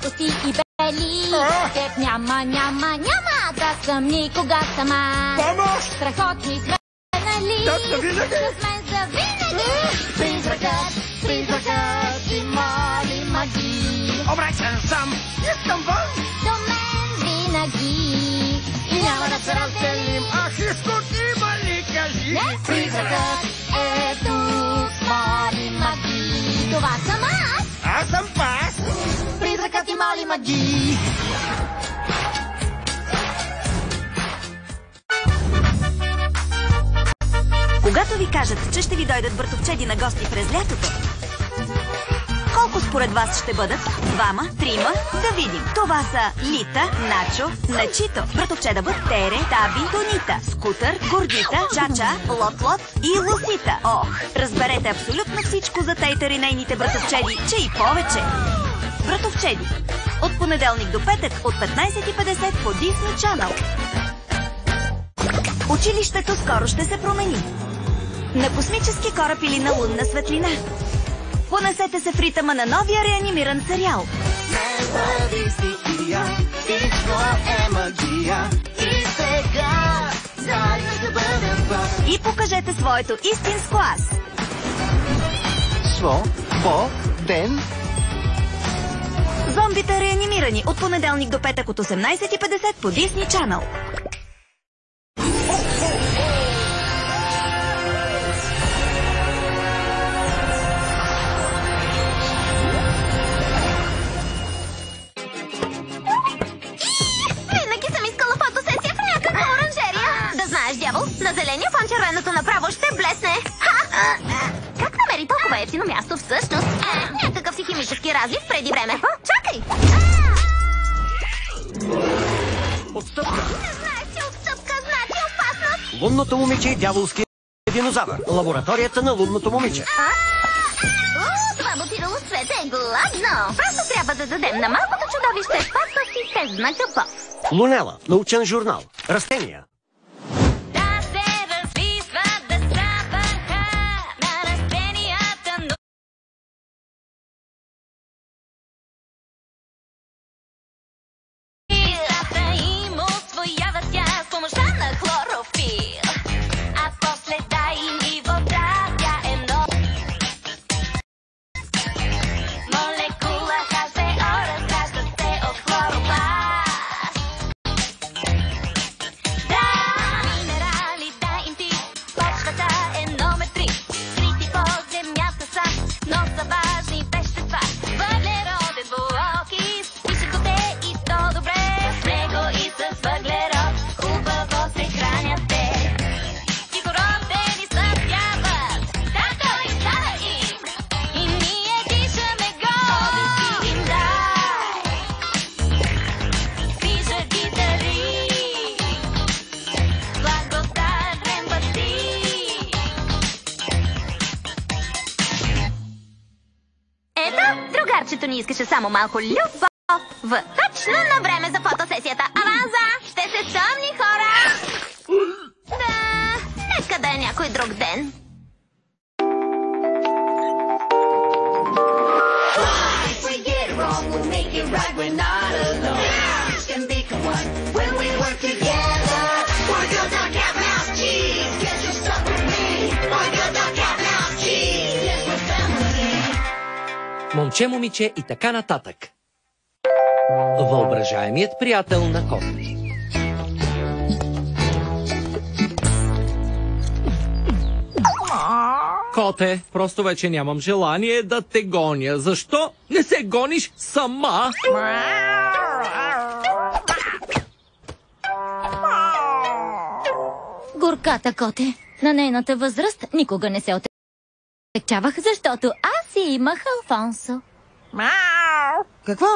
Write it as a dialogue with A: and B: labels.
A: кости и бели. Теб няма да съм никога сама.
B: Помощ!
A: Страхотни сме, нали?
B: Да, винаги!
A: С мен завинаги. Призракът има ли магии?
B: Обречен съм! Искам вън!
A: До мен винаги. И няма да се разделим.
B: Ах, изход има ли, кажи?
A: Не, призракът е тук с моли магии. Това съм аз.
B: Аз съм пас!
A: Призракът и моли магии.
C: Когато ви кажат, че ще ви дойдат братовчеди на гости през лятото, колко според вас ще бъдат? 2, 3? Да видим. Това са Лита, Начо, Начито, братовчеда Бът, Тере, Таби, Тонита, Скутър, Гордита, Чача, Лот-Лот и Лусита. Ох, разберете абсолютно всичко за Тейтър и нейните братовчеди, че и повече. Братовчеди. От понеделник до петък от 15:50 по Disney Channel. Училището скоро ще се промени. На космически кораб или на лунна светлина. Понесете се в ритъма на новия реанимиран сериал. И покажете своето истинско аз.
B: Свободен.
C: Зомбите реанимирани от понеделник до петък от 18:50 по Disney Channel.
A: Винаги съм искала фотосесия в някаква оранжерия. Да знаеш, дявол, на зеления фон червеното направо ще блесне. Как намери толкова ефтино място всъщност? Някакъв си химически разлив преди време. Чакай!
B: Отстъпка.
A: Не знаеш, че отстъпка значи опасност.
B: Лунното момиче и дяволския динозавър. Лабораторията на лунното момиче.
A: Това бутирало с цвете е гладно. Просто трябва да дадем на малкото чудовище пасност и тест на капот.
B: Лунела. Научен журнал. Растения.
A: Да се развисват, да запаха на растенията. Цветата им усвоява тя с помощта на хлорофил. А после дай им и вода, тя е много. Молекула H2O разгражда се от хлоропласт. Да, минерали, дай им ти. Почвата е номер 3. Скрити под земята са, но са важни вещества. Въглероден двуокис, пишат те и то добре. С него и с въглерод хубаво се хранят те. Кислородени снабдяват, така и става им. И ние дишаме го. Им дай, движат ги дари. Благодарен бъди. Ето, другарчето ни искаше само малко любов. Точно на време за фотосесията. Аванза! Ще се съмни, хора! Да, нека да е някой друг ден.
D: If we get it wrong, we'll make it right. We're not alone. Each can become one when we work together. Boy, girl, duck, cat, mouse, cheese. Guess you're stuck with me. Boy, girl, duck, cat, mouse, cheese. Yes, we're family.
E: Момче, момиче и така нататък. Въображаемият приятел на Кот. Коте, просто вече нямам желание да те гоня. Защо не се гониш сама?
A: Горката Коте. На нейната възраст никога не се отекчавах, защото аз си имах Алфонсо.
F: Какво?